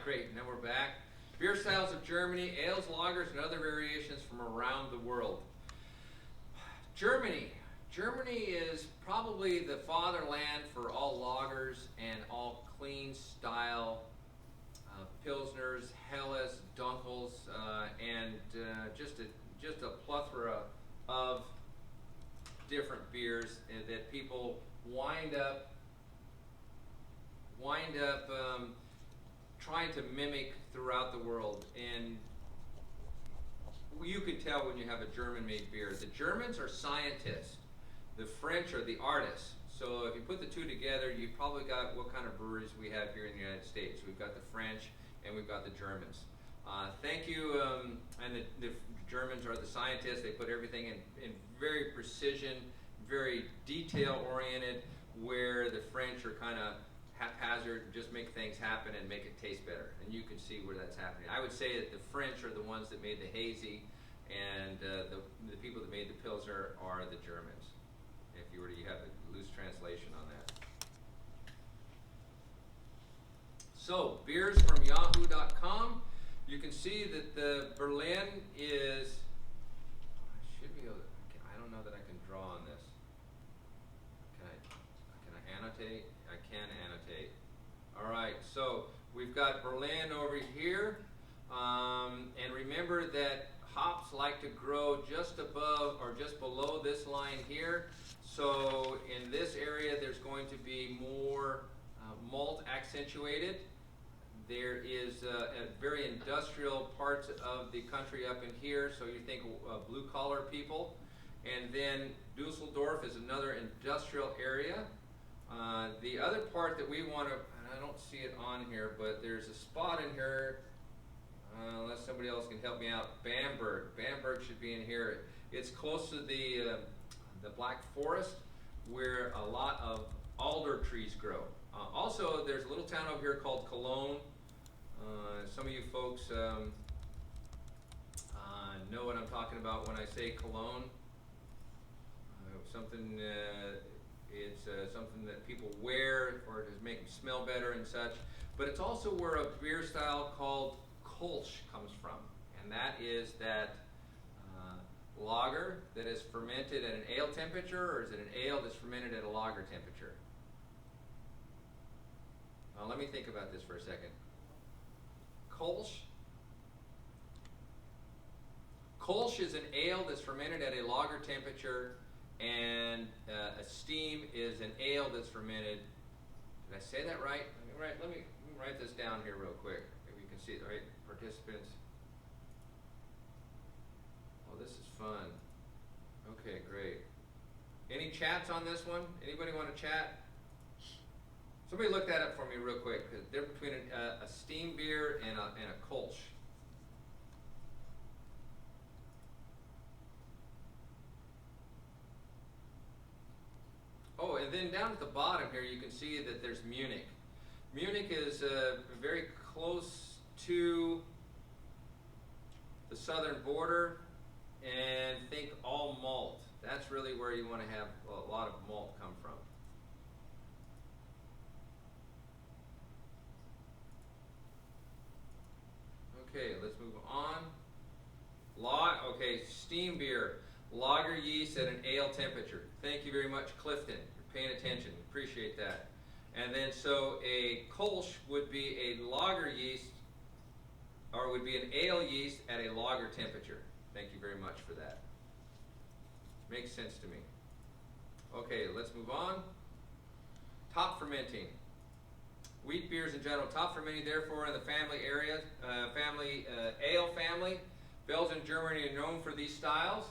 great. Now we're back. Beer styles of Germany, ales, lagers, and other variations from around the world. Germany. Germany is probably the fatherland for all lagers and all clean style pilsners, helles, dunkels, and just a plethora of different beers that people wind up trying to mimic throughout the world. And you can tell when you have a German-made beer. The Germans are scientists. The French are the artists. So if you put the two together, you've probably got what kind of breweries we have here in the United States. We've got the French and we've got the Germans. Thank you, and the Germans are the scientists. They put everything in very precision, very detail-oriented, where the French are kind of haphazard, just make things happen and make it taste better. And you can see where that's happening. I would say that the French are the ones that made the hazy, and the people that made the Pilsner are the Germans, if you were to have a loose translation on that. So, beers from yahoo.com. You can see that the Berlin is, I should be able to, I don't know that I can draw on this. Can I annotate? I can annotate. All right, so we've got Berlin over here. And remember that hops like to grow just above or just below this line here. So in this area, there's going to be more malt accentuated. There is a very industrial parts of the country up in here, so you think blue-collar people. And then Dusseldorf is another industrial area. The other part that we want to, and I don't see it on here, but there's a spot in here, unless somebody else can help me out, Bamberg. Bamberg should be in here. It's close to the Black Forest, where a lot of alder trees grow. Also, there's a little town over here called Cologne. Some of you folks know what I'm talking about when I say Cologne. Something, it's something that people wear or to make them smell better and such. But it's also where a beer style called Kolsch comes from. And that is that lager that is fermented at an ale temperature, or is it an ale that's fermented at a lager temperature? Let me think about this for a second. Kolsch. Kolsch is an ale that's fermented at a lager temperature, and a steam is an ale that's fermented. Did I say that right? Let me write this down here real quick. Maybe you can see it, right? Participants. Oh, this is fun. Okay, great. Any chats on this one? Anybody want to chat? Somebody look that up for me real quick. They're between a steam beer and a Kolsch. Oh, and then down at the bottom here, you can see that there's Munich. Munich is very close to the southern border, and think all malt. That's really where you want to have a lot of malt come from. Okay, let's move on. Okay, steam beer, lager yeast at an ale temperature. Thank you very much, Clifton. You're paying attention. Appreciate that. And then so a Kolsch would be a lager yeast, or would be an ale yeast at a lager temperature. Thank you very much for that. Makes sense to me. Okay, let's move on. Top fermenting. Wheat beers in general, top fermenting, therefore, in the family area, ale family. Belgium and Germany are known for these styles.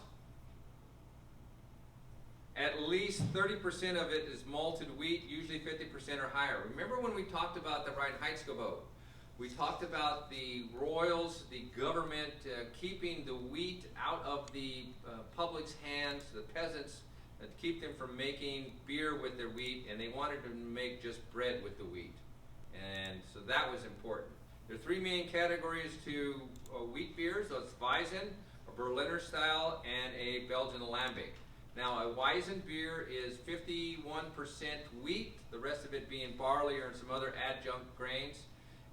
At least 30% of it is malted wheat, usually 50% or higher. Remember when we talked about the Reinheitsgebot? We talked about the royals, the government, keeping the wheat out of the public's hands, the peasants, to keep them from making beer with their wheat, and they wanted to make just bread with the wheat. And so that was important. There are three main categories to wheat beers. That's Weizen, a Berliner style, and a Belgian Lambic. Now, a Weizen beer is 51% wheat, the rest of it being barley or some other adjunct grains.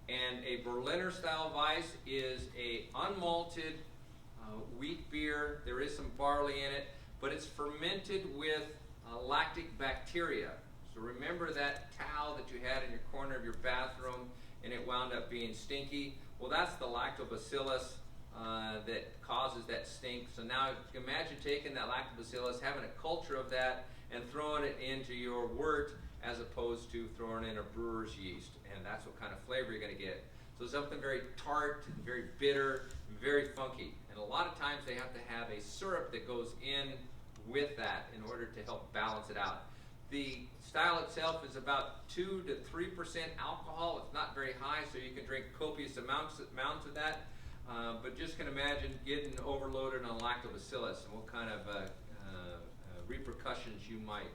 And a Berliner style Weisse is a unmalted wheat beer. There is some barley in it, but it's fermented with lactic bacteria. So remember that towel that you had in your corner of your bathroom and it wound up being stinky? Well, that's the lactobacillus that causes that stink. So now imagine taking that lactobacillus, having a culture of that, and throwing it into your wort as opposed to throwing in a brewer's yeast. And that's what kind of flavor you're going to get. So something very tart, very bitter, very funky. And a lot of times they have to have a syrup that goes in with that in order to help balance it out. The style itself is about 2 to 3% alcohol. It's not very high, so you can drink copious amounts of that. But just can imagine getting overloaded on lactobacillus and what kind of repercussions you might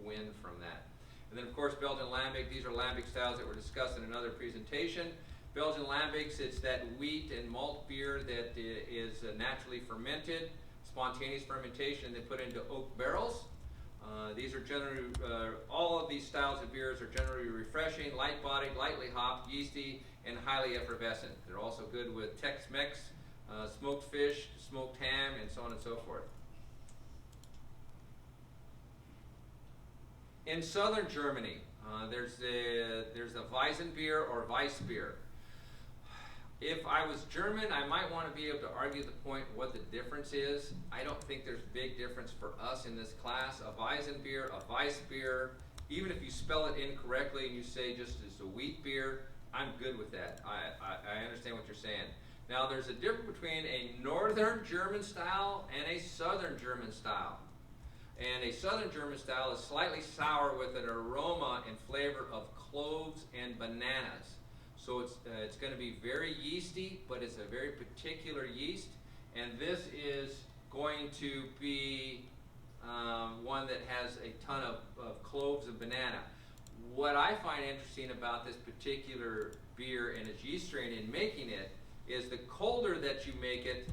win from that. And then of course Belgian lambic. These are lambic styles that were discussed in another presentation. Belgian lambics, it's that wheat and malt beer that is naturally fermented, spontaneous fermentation, and then put into oak barrels. These are generally, all of these styles of beers are generally refreshing, light-bodied, lightly hopped, yeasty, and highly effervescent. They're also good with Tex-Mex, smoked fish, smoked ham, and so on and so forth. In southern Germany, there's a Weizen beer or Weisse beer. If I was German, I might want to be able to argue the point what the difference is. I don't think there's big difference for us in this class. A Weizen beer, a Weisse beer, even if you spell it incorrectly and you say just it's a wheat beer, I'm good with that. I understand what you're saying. Now there's a difference between a northern German style and a southern German style. And a southern German style is slightly sour with an aroma and flavor of cloves and bananas. So it's going to be very yeasty, but it's a very particular yeast. And this is going to be one that has a ton of cloves and banana. What I find interesting about this particular beer and its yeast strain in making it is the colder that you make it,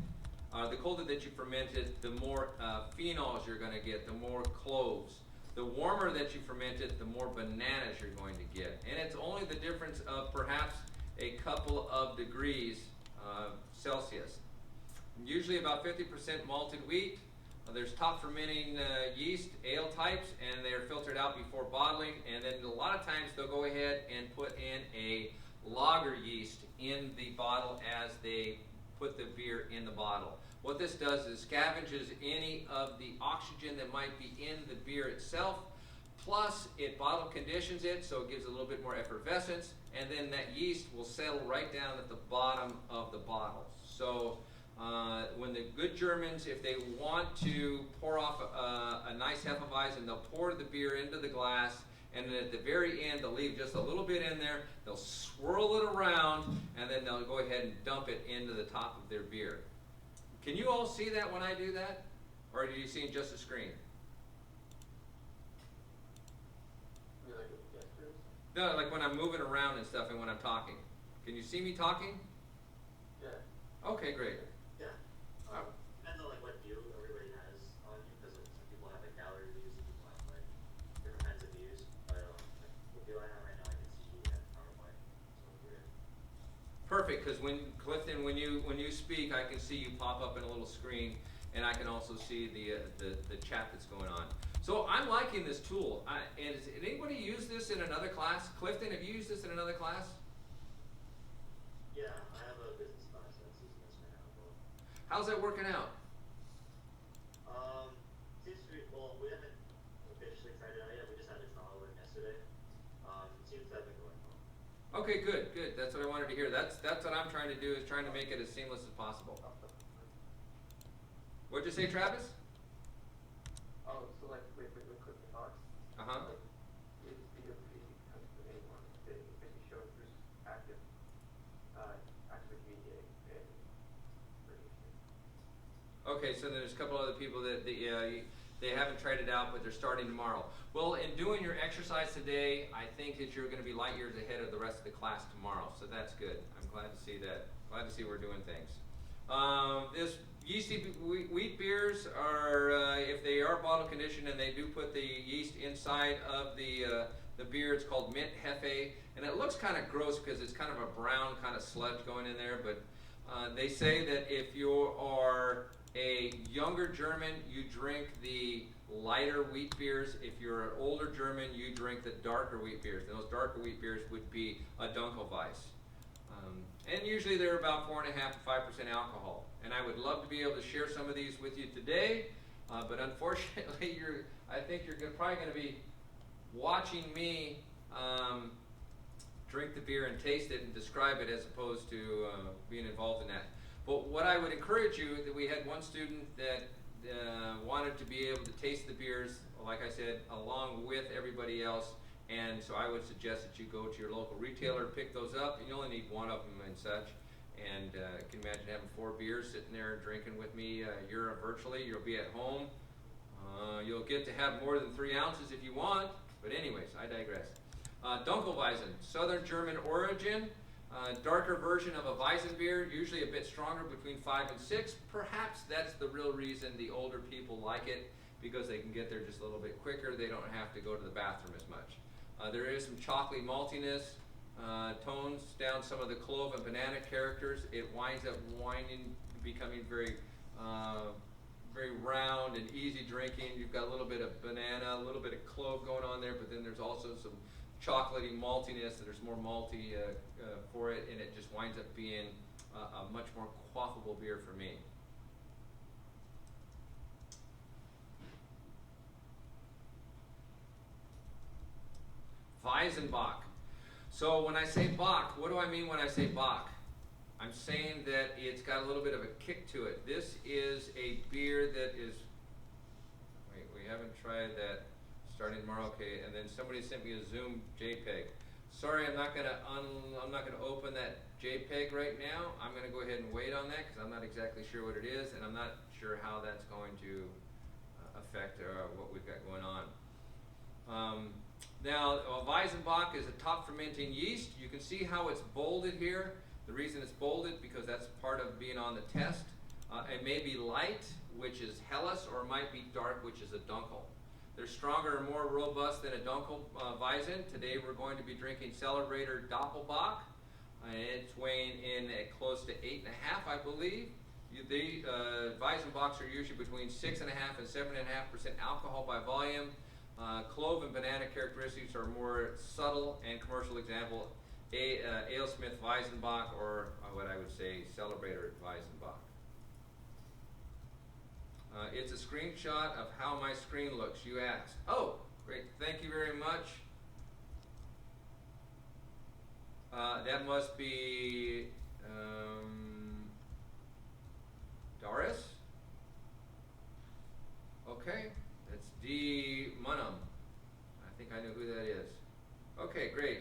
the colder that you ferment it, the more phenols you're going to get, the more cloves. The warmer that you ferment it, the more bananas you're going to get. And it's only the difference of perhaps a couple of degrees Celsius. Usually about 50% malted wheat. There's top fermenting yeast, ale types, and they're filtered out before bottling. And then a lot of times they'll go ahead and put in a lager yeast in the bottle as they put the beer in the bottle. What this does is scavenges any of the oxygen that might be in the beer itself, plus it bottle conditions it so it gives a little bit more effervescence, and then that yeast will settle right down at the bottom of the bottle. So when the good Germans, if they want to pour off a nice Hefeweizen, they'll pour the beer into the glass, and then at the very end they'll leave just a little bit in there, they'll swirl it around, and then they'll go ahead and dump it into the top of their beer. Can you all see that when I do that? Or are you seeing just a screen? No, like when I'm moving around and stuff and when I'm talking. Can you see me talking? Yeah. Okay, great. Yeah. Depends on like what view everybody has on you, because some people have like gallery views, some people have like different kinds of views. But like the view I have right now, I can see you at PowerPoint. So weird. Perfect, because when Clifton, when you speak, I can see you pop up in a little screen, and I can also see the chat that's going on. So I'm liking this tool. And has anybody used this in another class? Clifton, have you used this in another class? Yeah, I have a business class that's using this right now. How's that working out? Seems to be, well, we haven't officially tried it out yet. We just had a trial one yesterday. It seems to have been going well. Okay, good, good. That's what I wanted to hear. That's what I'm trying to do, is trying to make it as seamless as possible. What'd you say, Travis? Oh, so like with cooking box. Uh-huh. Like, it's video feed comes to anyone. It basically shows who's active media and radiation. Okay, so there's a couple other people that they haven't tried it out, but they're starting tomorrow. Well, in doing your exercise today, I think that you're going to be light years ahead of the rest of the class tomorrow, so that's good. I'm glad to see that. Glad to see we're doing things. This yeasty wheat beers are, if they are bottle conditioned and they do put the yeast inside of the beer, it's called mint hefe. And it looks kind of gross because it's kind of a brown kind of sludge going in there, but they say that if you are a younger German, you drink the lighter wheat beers. If you're an older German, you drink the darker wheat beers. And those darker wheat beers would be a Dunkelweiss. And usually they're about 4.5% to 5% alcohol. And I would love to be able to share some of these with you today, but unfortunately, I think you're probably going to be watching me drink the beer and taste it and describe it as opposed to being involved in that. But what I would encourage you, that we had one student that wanted to be able to taste the beers, like I said, along with everybody else. And so I would suggest that you go to your local retailer, pick those up, and you only need one of them and such. And you can imagine having 4 beers sitting there drinking with me. You're virtually, you'll be at home. You'll get to have more than 3 ounces if you want, but anyways, I digress. Dunkelweizen, Southern German origin, darker version of a Weizen beer, usually a bit stronger, between 5 and 6. Perhaps that's the real reason the older people like it, because they can get there just a little bit quicker. They don't have to go to the bathroom as much. There is some chocolatey maltiness, tones down some of the clove and banana characters. It winds up becoming very, very round and easy drinking. You've got a little bit of banana, a little bit of clove going on there, but then there's also some chocolatey maltiness, and there's more malty for it, and it just winds up being a much more quaffable beer for me. Weizenbock. So when I say Bock, what do I mean when I say Bock? I'm saying that it's got a little bit of a kick to it. This is a beer that is, wait, we haven't tried that starting tomorrow, okay, and then somebody sent me a Zoom JPEG. Sorry, I'm not gonna open that JPEG right now. I'm gonna go ahead and wait on that because I'm not exactly sure what it is, and I'm not sure how that's going to affect what we've got going on. Now, Weizenbock is a top fermenting yeast. You can see how it's bolded here. The reason it's bolded because that's part of being on the test. It may be light, which is Helles, or it might be dark, which is a Dunkel. They're stronger and more robust than a Dunkelweizen. Today we're going to be drinking Celebrator Doppelbock. It's weighing in at close to 8.5, I believe. The Weizenbocks are usually between 6.5 and 7.5% alcohol by volume. Clove and banana characteristics are more subtle, and commercial example, AleSmith Weizenbock, or what I would say, Celebrator Weizenbock. It's a screenshot of how my screen looks, you asked. Oh, great, thank you very much. That must be Doris? Okay, that's D. Munham. I think I know who that is. Okay, great.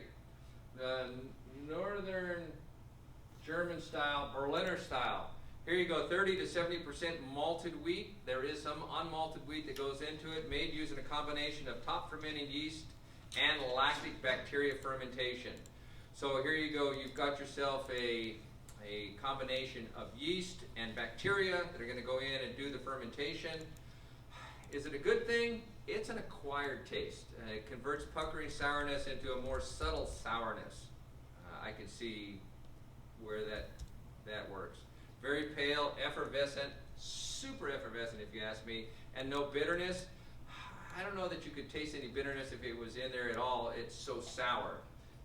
The Northern German style, Berliner style. Here you go, 30 to 70% malted wheat. There is some unmalted wheat that goes into it, made using a combination of top fermenting yeast and lactic bacteria fermentation. So here you go, you've got yourself a combination of yeast and bacteria that are going to go in and do the fermentation. Is it a good thing? It's an acquired taste. It converts puckering sourness into a more subtle sourness. I can see where that works. Very pale, effervescent, super effervescent if you ask me, and no bitterness. I don't know that you could taste any bitterness if it was in there at all. It's so sour.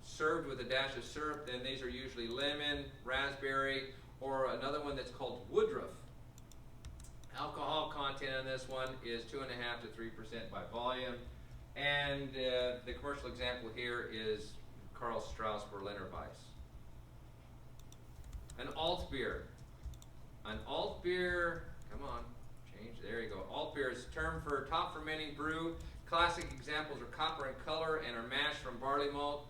Served with a dash of syrup, then these are usually lemon, raspberry, or another one that's called Woodruff. Alcohol content on this one is 2.5 to 3% by volume, and the commercial example here is Karl Strauss Berliner Weiss. An alt beer. An alt beer, come on, change, there you go. Alt beer is a term for top fermenting brew. Classic examples are copper in color and are mashed from barley malt.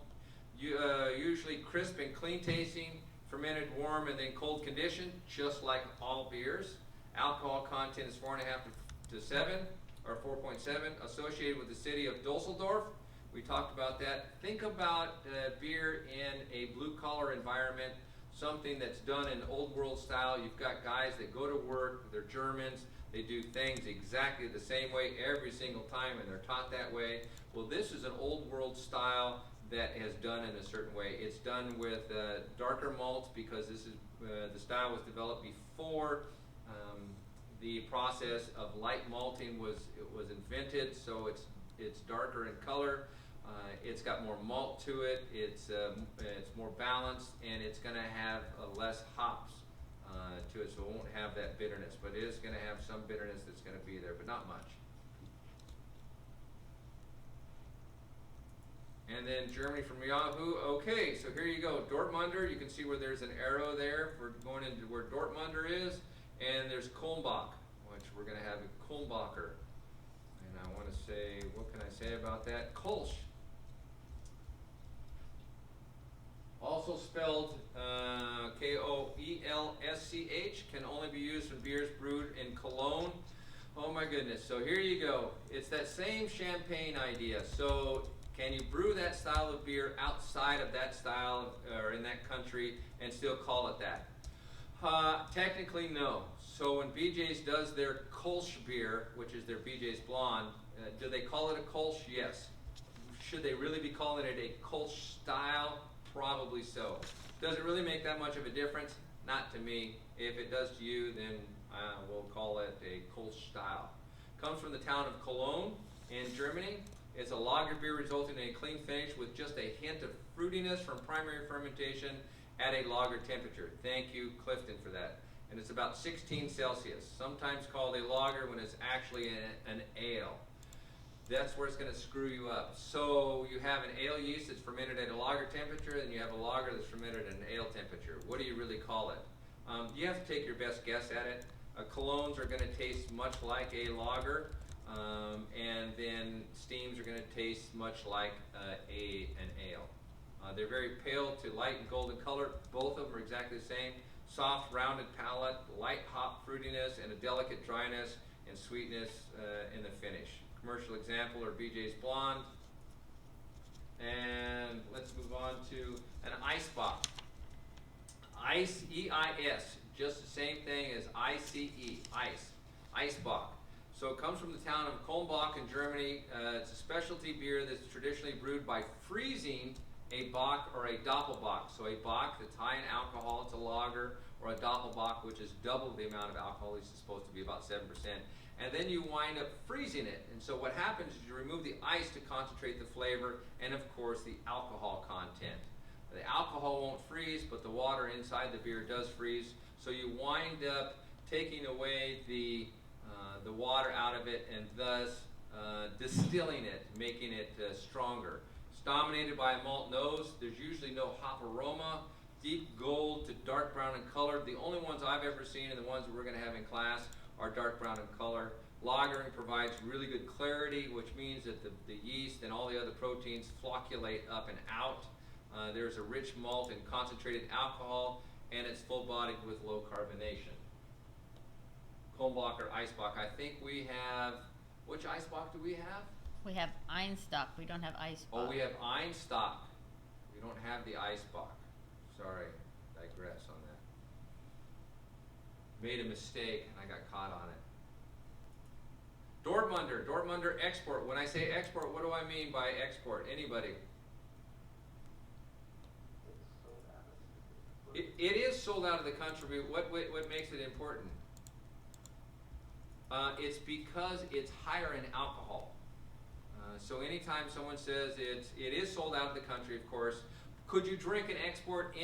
Usually crisp and clean tasting, fermented warm and then cold condition, just like all beers. Alcohol content is 4.5 to 7, or 4.7, associated with the city of Dusseldorf. We talked about that. Think about beer in a blue-collar environment, something that's done in old world style. You've got guys that go to work, they're Germans, they do things exactly the same way every single time, and they're taught that way. Well, this is an old world style that is done in a certain way. It's done with darker malts because this is the style was developed before the process of light malting was invented. So it's darker in color. It's got more malt to it. It's more balanced, and it's going to have less hops to it, so it won't have that bitterness. But it is going to have some bitterness that's going to be there, but not much. And then Germany from Yahoo. Okay, so here you go. Dortmunder, you can see where there's an arrow there for going into where Dortmunder is. And there's Kulmbach, which we're going to have a Kulmbacher. And I want to say, what can I say about that? Kolsch. Also spelled K-O-E-L-S-C-H, can only be used in beers brewed in Cologne. Oh my goodness, so here you go. It's that same champagne idea. So can you brew that style of beer outside of that style or in that country and still call it that? Technically, no. So when BJ's does their Kolsch beer, which is their BJ's Blonde, do they call it a Kolsch? Yes. Should they really be calling it a Kolsch style? Probably so. Does it really make that much of a difference? Not to me. If it does to you, then we'll call it a Kolsch style. Comes from the town of Cologne in Germany. It's a lager beer resulting in a clean finish with just a hint of fruitiness from primary fermentation at a lager temperature. Thank you, Clifton, for that. And it's about 16 Celsius, sometimes called a lager when it's actually an ale. That's where it's going to screw you up. So you have an ale yeast that's fermented at a lager temperature, and you have a lager that's fermented at an ale temperature. What do you really call it? You have to take your best guess at it. Colognes are going to taste much like a lager, and then steams are going to taste much like an ale. They're very pale to light and golden color. Both of them are exactly the same. Soft, rounded palate, light hop fruitiness, and a delicate dryness and sweetness in the finish. Commercial example are BJ's Blonde. And let's move on to an Icebock. Ice, E-I-S, just the same thing as I-C-E, ice, Icebock. So it comes from the town of Kulmbach in Germany. It's a specialty beer that's traditionally brewed by freezing a Bock or a Doppelbock. So a Bock that's high in alcohol, it's a lager, or a Doppelbock, which is double the amount of alcohol. It's supposed to be about 7%. And then you wind up freezing it. And so what happens is you remove the ice to concentrate the flavor and, of course, the alcohol content. The alcohol won't freeze, but the water inside the beer does freeze. So you wind up taking away the water out of it and thus distilling it, making it stronger. It's dominated by a malt nose. There's usually no hop aroma. Deep gold to dark brown in color. The only ones I've ever seen and the ones that we're going to have in class are dark brown in color. Lagering provides really good clarity, which means that the yeast and all the other proteins flocculate up and out. There's a rich malt and concentrated alcohol, and it's full-bodied with low carbonation. Kulmbach or Icebock. I think we have, which Icebock do we have? We have Einstock. We don't have Icebock. Oh, we have Einstock. We don't have the Icebock. Sorry, digress on that. Made a mistake and I got caught on it. Dortmunder Export. When I say export, what do I mean by export? Anybody? It is sold out of the country. What makes it important? It's because it's higher in alcohol. So anytime someone says it is sold out of the country, of course, could you drink an export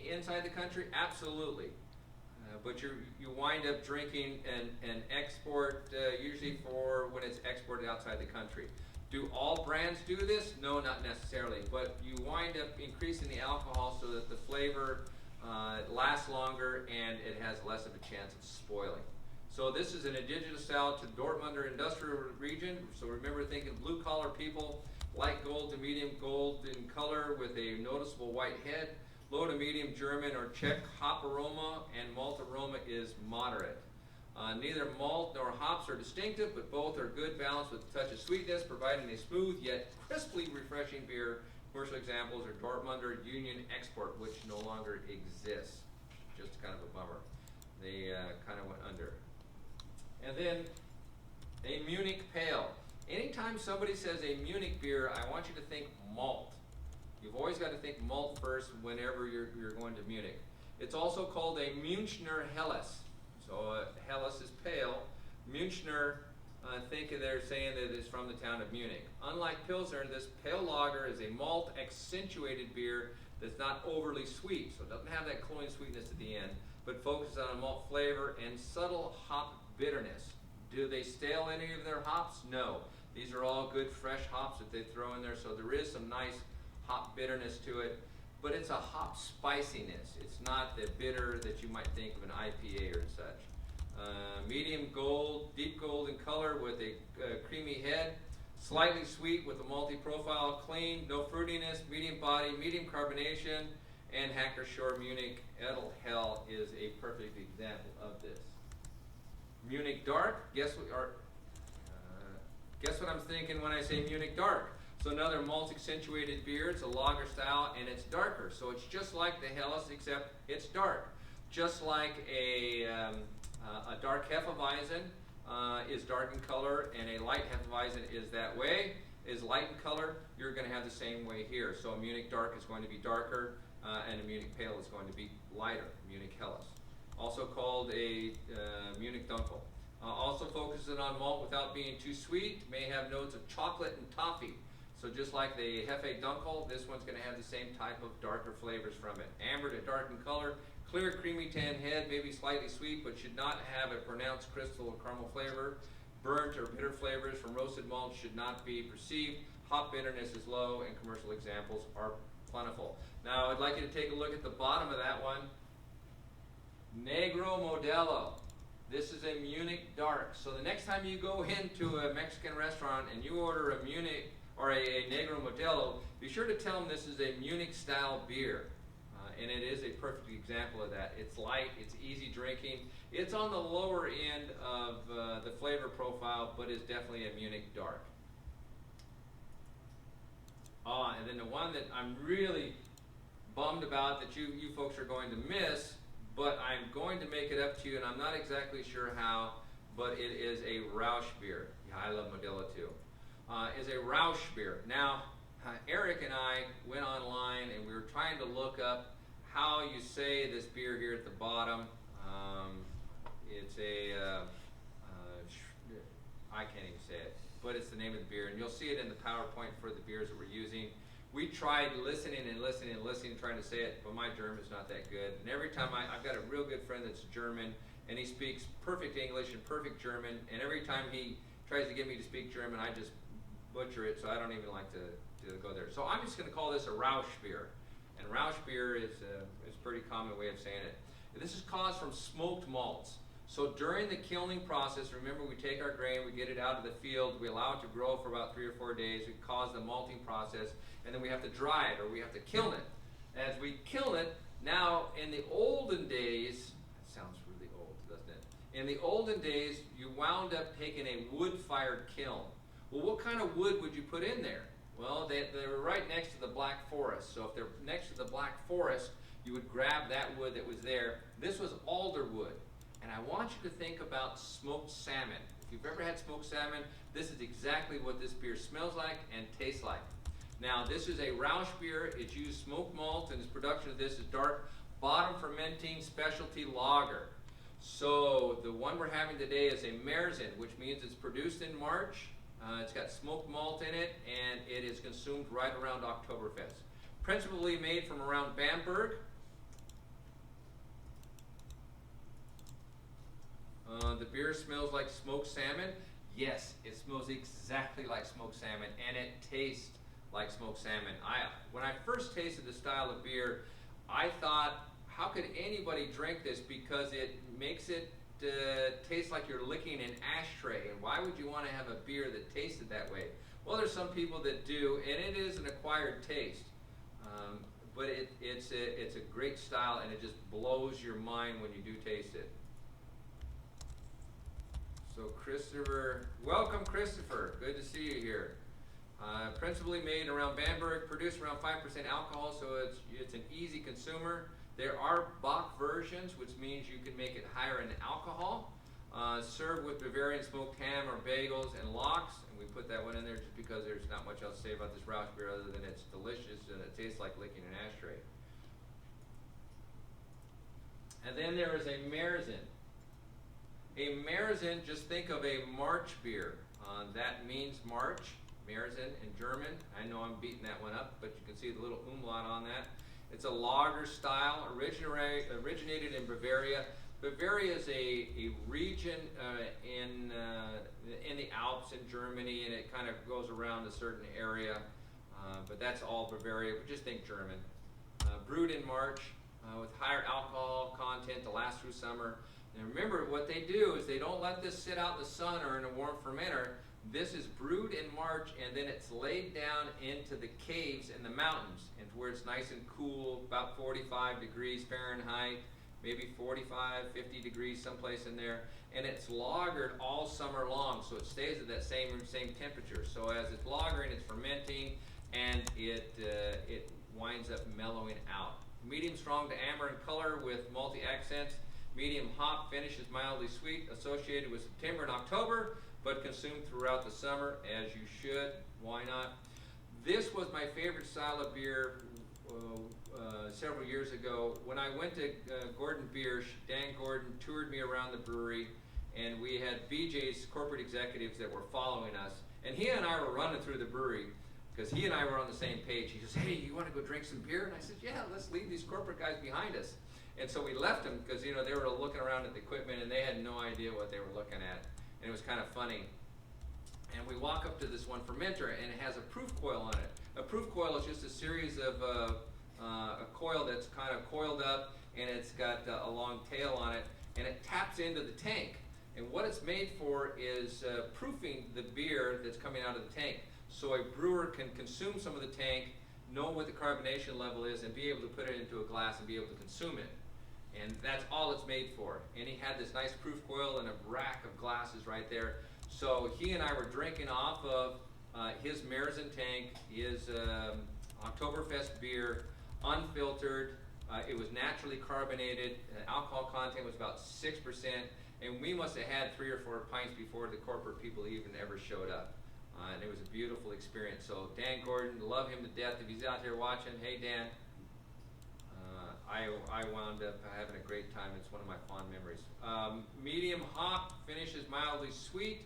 inside the country? Absolutely. But you wind up drinking an export usually for when it's exported outside the country. Do all brands do this? No, not necessarily. But you wind up increasing the alcohol so that the flavor lasts longer and it has less of a chance of spoiling. So this is an indigenous style to Dortmunder industrial region. So remember thinking blue collar people, light gold to medium gold in color with a noticeable white head. Low to medium German or Czech hop aroma, and malt aroma is moderate. Neither malt nor hops are distinctive, but both are good balance with a touch of sweetness, providing a smooth yet crisply refreshing beer. Commercial examples are Dortmunder Union Export, which no longer exists. Just kind of a bummer. They kind of went under. And then a Munich Pale. Anytime somebody says a Munich beer, I want you to think malt. You've always got to think malt first whenever you're going to Munich. It's also called a Münchner Helles. So Helles is pale. Münchner, think of they're saying that it's from the town of Munich. Unlike Pilsner, this pale lager is a malt accentuated beer that's not overly sweet. So it doesn't have that cloying sweetness at the end, but focuses on a malt flavor and subtle hop bitterness. Do they stale any of their hops? No. These are all good fresh hops that they throw in there, so there is some nice hop bitterness to it, but it's a hop spiciness. It's not the bitter that you might think of an IPA or such. Medium gold, deep gold in color with a creamy head, slightly sweet with a malty profile, clean, no fruitiness, medium body, medium carbonation, and Hacker Shore Munich Edel Hell is a perfect example of this. Munich Dark, guess what I'm thinking when I say Munich Dark? So another malt accentuated beer. It's a lager style and it's darker. So it's just like the Helles except it's dark. Just like a dark Hefeweizen is dark in color and a light Hefeweizen is that way, is light in color. You're going to have the same way here. So a Munich Dark is going to be darker and a Munich Pale is going to be lighter, Munich Helles. Also called a Munich Dunkel. Also focuses on malt without being too sweet, may have notes of chocolate and toffee. So just like the Hefe Dunkel, this one's going to have the same type of darker flavors from it. Amber to dark in color, clear creamy tan head, maybe slightly sweet, but should not have a pronounced crystal or caramel flavor. Burnt or bitter flavors from roasted malt should not be perceived. Hop bitterness is low and commercial examples are plentiful. Now I'd like you to take a look at the bottom of that one. Negro Modelo. This is a Munich Dark. So the next time you go into a Mexican restaurant and you order a Munich or a Negro Modelo, be sure to tell them this is a Munich style beer. And it is a perfect example of that. It's light, it's easy drinking. It's on the lower end of the flavor profile, but is definitely a Munich Dark. And then the one that I'm really bummed about that you folks are going to miss, but I'm going to make it up to you, and I'm not exactly sure how, but it is a Roush beer. Yeah, I love Modelo too. Is a Roush beer. Now, Eric and I went online and we were trying to look up how you say this beer here at the bottom. It's a, I can't even say it, but it's the name of the beer, and you'll see it in the PowerPoint for the beers that we're using. We tried listening, trying to say it, but my German is not that good. And every time I've got a real good friend that's German, and he speaks perfect English and perfect German, and every time he tries to get me to speak German, I just butcher it, so I don't even like to go there. So I'm just going to call this a Roush beer. And Roush beer is a pretty common way of saying it. And this is caused from smoked malts. So during the kilning process, remember we take our grain, we get it out of the field, we allow it to grow for about 3 or 4 days, we cause the malting process, and then we have to dry it or we have to kiln it. As we kiln it, now in the olden days, that sounds really old, doesn't it? In the olden days, you wound up taking a wood-fired kiln. Well, what kind of wood would you put in there? Well, they were right next to the Black Forest. So if they're next to the Black Forest, you would grab that wood that was there. This was alder wood. And I want you to think about smoked salmon. If you've ever had smoked salmon, this is exactly what this beer smells like and tastes like. Now, this is a Roush beer. It's used smoked malt, and its production of this is dark bottom fermenting specialty lager. So the one we're having today is a Märzen, which means it's produced in March. It's got smoked malt in it, and it is consumed right around Oktoberfest. Principally made from around Bamberg. The beer smells like smoked salmon. Yes, it smells exactly like smoked salmon, and it tastes like smoked salmon. When I first tasted this style of beer, I thought, how could anybody drink this? Because it makes it taste like you're licking an ashtray. And why would you want to have a beer that tasted that way? Well, there's some people that do, and it is an acquired taste. But it's a great style, and it just blows your mind when you do taste it. So Christopher, welcome Christopher, good to see you here. Principally made around Bamberg, produced around 5% alcohol, so it's an easy consumer. There are Bock versions, which means you can make it higher in alcohol. Served with Bavarian smoked ham or bagels and lox, and we put that one in there just because there's not much else to say about this Roush beer other than it's delicious and it tastes like licking an ashtray. And then there is a Märzen. A Märzen, just think of a March beer. That means March, Märzen in German. I know I'm beating that one up, but you can see the little umlaut on that. It's a lager style, originated in Bavaria. Bavaria is a region in the Alps in Germany, and it kind of goes around a certain area, but that's all Bavaria, but just think German. Brewed in March with higher alcohol content to last through summer. And remember, what they do is they don't let this sit out in the sun or in a warm fermenter. This is brewed in March, and then it's laid down into the caves in the mountains, and where it's nice and cool, about 45 degrees Fahrenheit, maybe 45, 50 degrees, someplace in there, and it's lagered all summer long, so it stays at that same temperature. So as it's lagering, it's fermenting, and it winds up mellowing out. Medium strong to amber in color with multi accents. Medium hop finish is mildly sweet, associated with September and October, but consumed throughout the summer, as you should. Why not? This was my favorite style of beer several years ago. When I went to Gordon Biersch, Dan Gordon toured me around the brewery, and we had BJ's corporate executives that were following us, and he and I were running through the brewery because he and I were on the same page. He says, hey, you want to go drink some beer? And I said, yeah, let's leave these corporate guys behind us. And so we left them because, you know, they were looking around at the equipment and they had no idea what they were looking at. And it was kind of funny. And we walk up to this one fermenter, and it has a proof coil on it. A proof coil is just a series of a coil that's kind of coiled up, and it's got a long tail on it, and it taps into the tank. And what it's made for is proofing the beer that's coming out of the tank. So a brewer can consume some of the tank, know what the carbonation level is, and be able to put it into a glass and be able to consume it. And that's all it's made for. And he had this nice proof coil and a rack of glasses right there. So he and I were drinking off of his Märzen tank, his Oktoberfest beer, unfiltered. It was naturally carbonated. Alcohol content was about 6%. And we must have had 3 or 4 pints before the corporate people even ever showed up. And it was a beautiful experience. So Dan Gordon, love him to death. If he's out there watching, hey Dan. I wound up having a great time. It's one of my fond memories. Medium hop, finish is mildly sweet,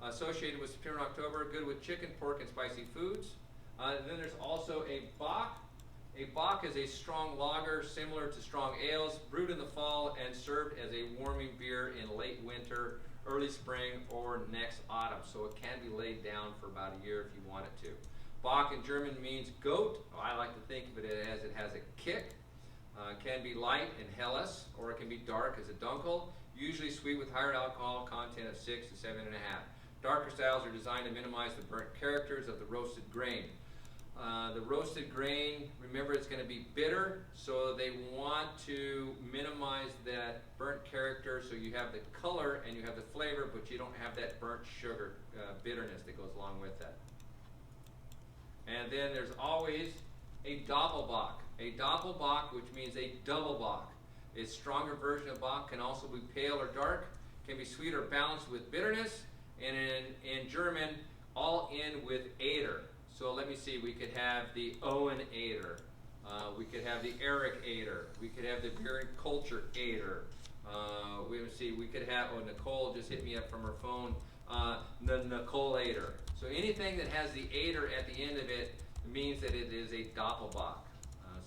associated with September and October, good with chicken, pork, and spicy foods. Then there's also a Bock. A Bock is a strong lager similar to strong ales, brewed in the fall and served as a warming beer in late winter, early spring, or next autumn. So it can be laid down for about a year if you want it to. Bock in German means goat. I like to think of it as it has a kick. Can be light and helles, or it can be dark as a dunkel, usually sweet with higher alcohol content of 6 to 7.5. Darker styles are designed to minimize the burnt characters of the roasted grain. The roasted grain, remember, it's going to be bitter, so they want to minimize that burnt character so you have the color and you have the flavor, but you don't have that burnt sugar bitterness that goes along with that. And then there's always a Doppelbock. A Doppelbock, which means a double bock. A stronger version of Bock can also be pale or dark, can be sweet or balanced with bitterness, and in German, all in with Eder. So let me see, we could have the Owen Eder, we could have the Eric Eder, we could have the Björn Culture Eder. We could have, oh, Nicole just hit me up from her phone, the Nicole Eder. So anything that has the Eder at the end of it means that it is a Doppelbock.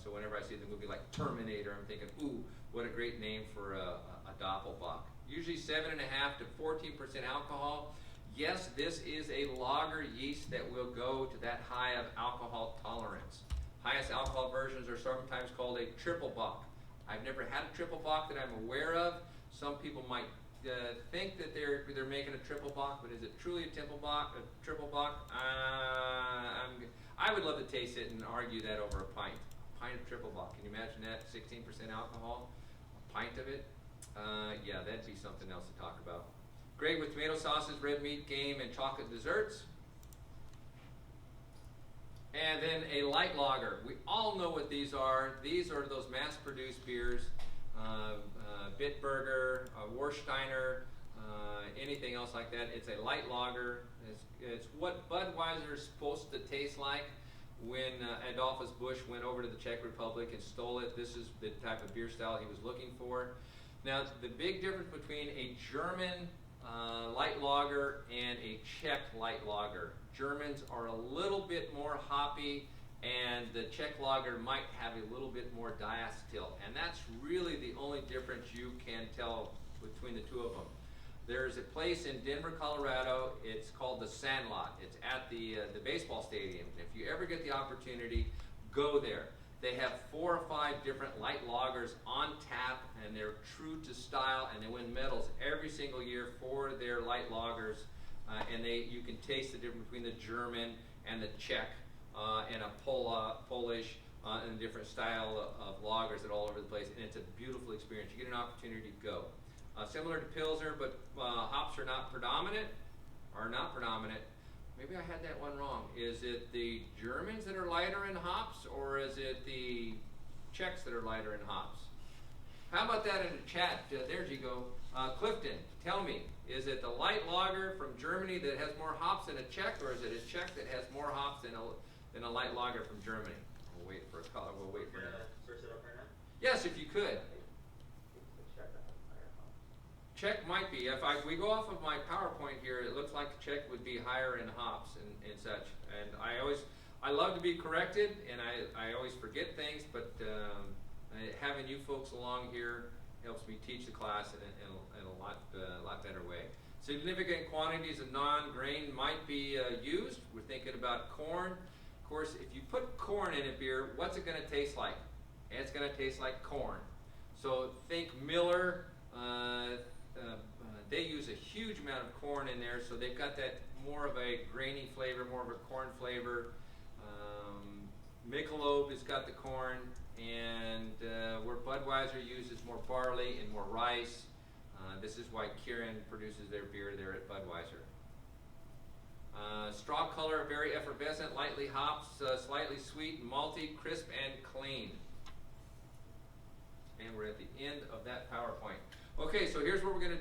So whenever I see the movie like Terminator, I'm thinking, ooh, what a great name for a Doppelbock. Usually 7.5 to 14% alcohol. Yes, this is a lager yeast that will go to that high of alcohol tolerance. Highest alcohol versions are sometimes called a triple bock. I've never had a triple bock that I'm aware of. Some people might think that they're making a triple bock, but is it truly a triple bock? I would love to taste it and argue that over a pint. A pint of triple bock. Can you imagine that? 16% alcohol, a pint of it. Yeah, that'd be something else to talk about. Great with tomato sauces, red meat, game, and chocolate desserts. And then a light lager. We all know what these are. These are those mass-produced beers. Bitburger, Warsteiner, anything else like that. It's a light lager. It's what Budweiser is supposed to taste like. When Adolphus Busch went over to the Czech Republic and stole it, this is the type of beer style he was looking for. Now, the big difference between a German light lager and a Czech light lager. Germans are a little bit more hoppy, and the Czech lager might have a little bit more diacetyl, and that's really the only difference you can tell between the two of them. There's a place in Denver, Colorado. It's called the Sandlot. It's at the baseball stadium. If you ever get the opportunity, go there. They have 4 or 5 different light lagers on tap, and they're true to style, and they win medals every single year for their light lagers. And you can taste the difference between the German and the Czech, and a Polish, and different style of lagers that are all over the place. And it's a beautiful experience. You get an opportunity to go. Similar to Pilsner, but hops are not predominant. Maybe I had that one wrong. Is it the Germans that are lighter in hops, or is it the Czechs that are lighter in hops? How about that in the chat? There you go. Clifton, tell me, is it the light lager from Germany that has more hops than a Czech, or is it a Czech that has more hops than a light lager from Germany? We'll wait for a color. We'll wait for that. Search it up right now? Yes, if you could. Czech might be. If we go off of my PowerPoint here, it looks like Czech would be higher in hops and such. And I love to be corrected, and I always forget things, but having you folks along here helps me teach the class in a lot better way. Significant quantities of non-grain might be used. We're thinking about corn. Of course, if you put corn in a beer, what's it going to taste like? It's going to taste like corn. So think Miller. They use a huge amount of corn in there, so they've got that more of a grainy flavor, more of a corn flavor. Michelob has got the corn, and where Budweiser uses more barley and more rice. This is why Kirin produces their beer there at Budweiser. Straw color, very effervescent, lightly hops, slightly sweet, malty, crisp, and clean. And we're at the end of that PowerPoint. Okay, so here's what we're going to do.